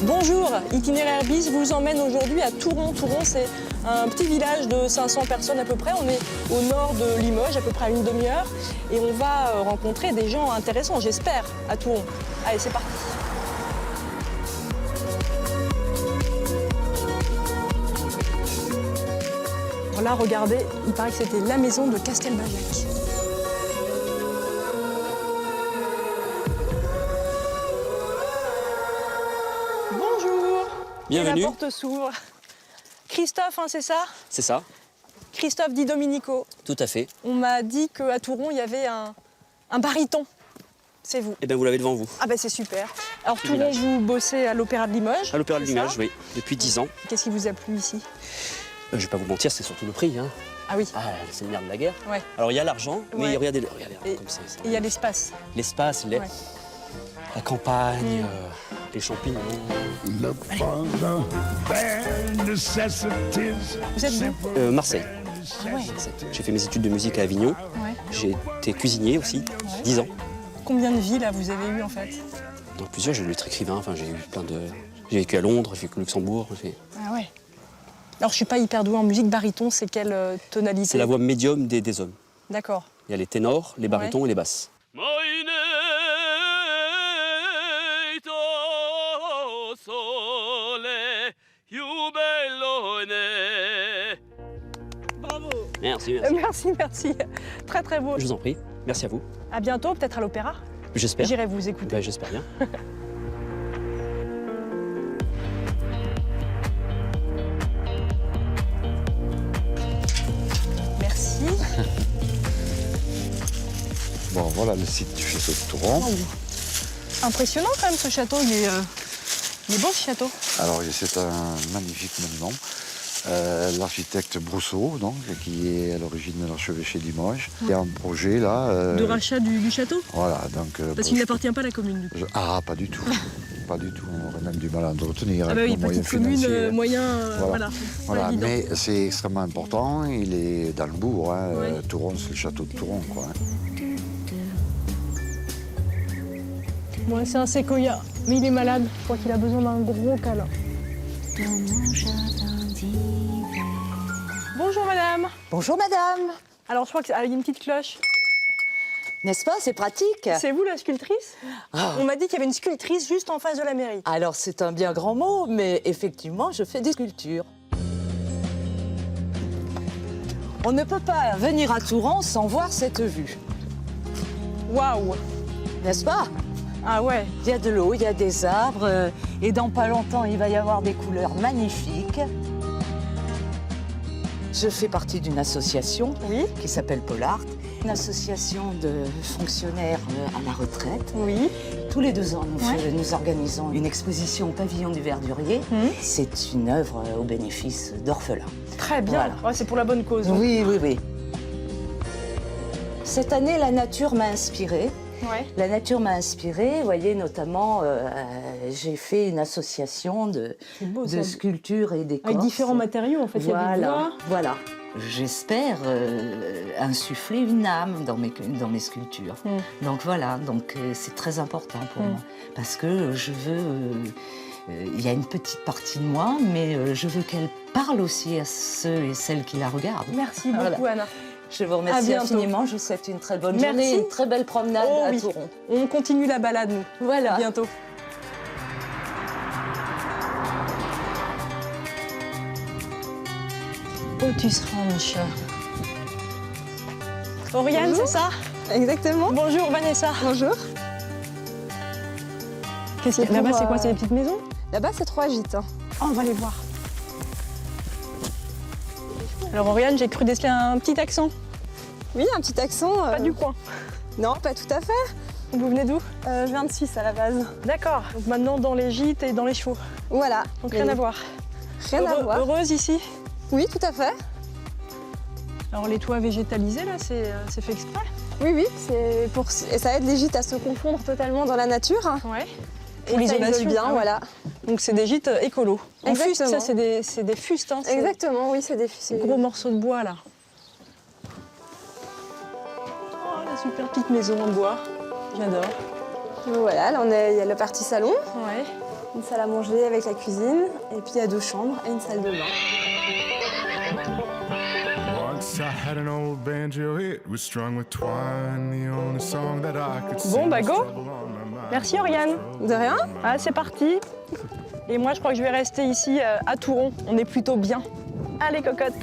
Bonjour, Itinéraire Bis vous emmène aujourd'hui à Touron. Touron, c'est un petit village de 500 personnes à peu près. On est au nord de Limoges, à peu près à une demi-heure. Et on va rencontrer des gens intéressants, j'espère, à Touron. Allez, c'est parti. Alors là, regardez, il paraît que c'était la maison de Castelbajac. Bienvenue. Et la porte s'ouvre. Christophe, hein, c'est ça? C'est ça, Christophe Di Domenico. tout à fait. On m'a dit qu'à Touron, il y avait un baryton. C'est vous. Eh bien, vous l'avez devant vous. Ah ben c'est super. Alors Touron, village. vous bossez à l'Opéra de Limoges. À l'Opéra de c'est Limoges, ça oui, depuis 10 ans. Qu'est-ce qui vous a plu ici? Je vais pas vous mentir, c'est surtout le prix. Hein. Ah oui. Ah, c'est le nerf de la guerre. Ouais. Alors, il y a l'argent, mais Ouais. regardez Et comme c'est. il y a l'espace. L'espace, Ouais. la campagne, les champignons. Vous êtes d'où? Marseille. Ah ouais. J'ai fait mes études de musique à Avignon. Ouais. J'ai été cuisinier aussi, 10 ans. Combien de villes là, vous avez eu en fait? Dans plusieurs, j'ai voulu être écrivain. Enfin, j'ai eu plein de. J'ai vécu à Londres, j'ai vécu au Luxembourg. Ah ouais. Alors je suis pas hyper douée en musique. Baryton, c'est quelle tonalité? C'est la voix médium des hommes. D'accord. Il y a les ténors, les barytons et les basses. Bravo. Merci, merci. Merci, merci. Très très beau. Je vous en prie. Merci à vous. À bientôt, peut-être à l'Opéra. J'espère. J'irai vous écouter. Ben, j'espère bien. Merci. Bon, voilà le site du château de Touron. Impressionnant quand même ce château, il est beau ce château. Alors, c'est un magnifique monument. L'architecte Brousseau, donc, qui est à l'origine de l'archevêché de Limoges. Il y a un projet là. De rachat du château? Voilà, donc. Parce qu'il n'appartient pas à la commune du coup. Ah, pas du tout. Pas du tout. On aurait même du mal à entretenir. Ah bah avec oui, nos moyens petite commune, financiers. moyen, Voilà. voilà. Voilà, Pas évident. mais c'est extrêmement important. Il est dans le bourg. Hein. Ouais. Touron, c'est le château de Touron, quoi. Hein. Bon, c'est un séquoia, mais il est malade. Je crois qu'il a besoin d'un gros câlin. Bonjour madame. Bonjour madame. Alors je crois qu'il y a une petite cloche. N'est-ce pas, c'est pratique? C'est vous la sculptrice? On m'a dit qu'il y avait une sculptrice juste en face de la mairie. Alors c'est un bien grand mot, mais effectivement je fais des sculptures. On ne peut pas venir à Touron sans voir cette vue, Waouh. n'est-ce pas? Ah ouais. Il y a de l'eau, il y a des arbres, et dans pas longtemps il va y avoir des couleurs magnifiques. Je fais partie d'une association Oui. qui s'appelle Polart, une association de fonctionnaires à la retraite. Oui. Tous les 2 ans, Ouais. nous organisons une exposition au pavillon du Verdurier. C'est une œuvre au bénéfice d'orphelins. Très bien. Voilà. Ouais, c'est pour la bonne cause. Oui, oui, oui. Cette année, la nature m'a inspirée. Ouais. La nature m'a inspirée, vous voyez, notamment, j'ai fait une association de beau, ça. sculptures et d'écorces. Avec différents matériaux en fait. Il y a des Voilà, bois. voilà. J'espère insuffler une âme dans mes sculptures. Donc voilà, c'est très important pour moi. Parce que je veux... il y a une petite partie de moi, mais je veux qu'elle parle aussi à ceux et celles qui la regardent. Merci beaucoup Voilà. Anna. Je vous À remercie bientôt. infiniment. Je vous souhaite une très bonne Merci. journée et une très belle promenade Oh à oui. Touron. On continue la balade nous. Voilà. À bientôt. Otus Ranch. Oriane, c'est ça? Exactement. Bonjour Vanessa. Bonjour. Qu'est-ce qu'il y a là-bas? C'est quoi? C'est des petites maisons? Là-bas, c'est 3 gîtes. Oh, on va les voir. Alors Oriane, j'ai cru déceler un petit accent. Oui, un petit accent. Pas du coin. Non, pas tout à fait. Vous venez d'où? Je viens de Suisse à la base. D'accord. Donc maintenant dans les gîtes et dans les chevaux. Voilà. Donc rien à voir. Rien à voir. Heureuse ici? Oui, tout à fait. Alors les toits végétalisés là, c'est fait exprès? Oui, oui. Et ça aide les gîtes à se confondre totalement dans la nature. Ouais. Et Pour ça l'isolation. isole bien, Ah ouais. voilà. Donc c'est des gîtes écolos. En fuste, Exactement. ça c'est des fustes. Hein, c'est Exactement, oui, c'est des des gros morceaux de bois là. Oh la super petite maison en bois. J'adore. Voilà, là il y a la partie salon. Ouais. Une salle à manger avec la cuisine, et puis il y a 2 chambres et une salle de bain. Bon, bah go. Merci Oriane. De rien. Ah, c'est parti. Et moi, je crois que je vais rester ici à Touron. On est plutôt bien. Allez, cocotte.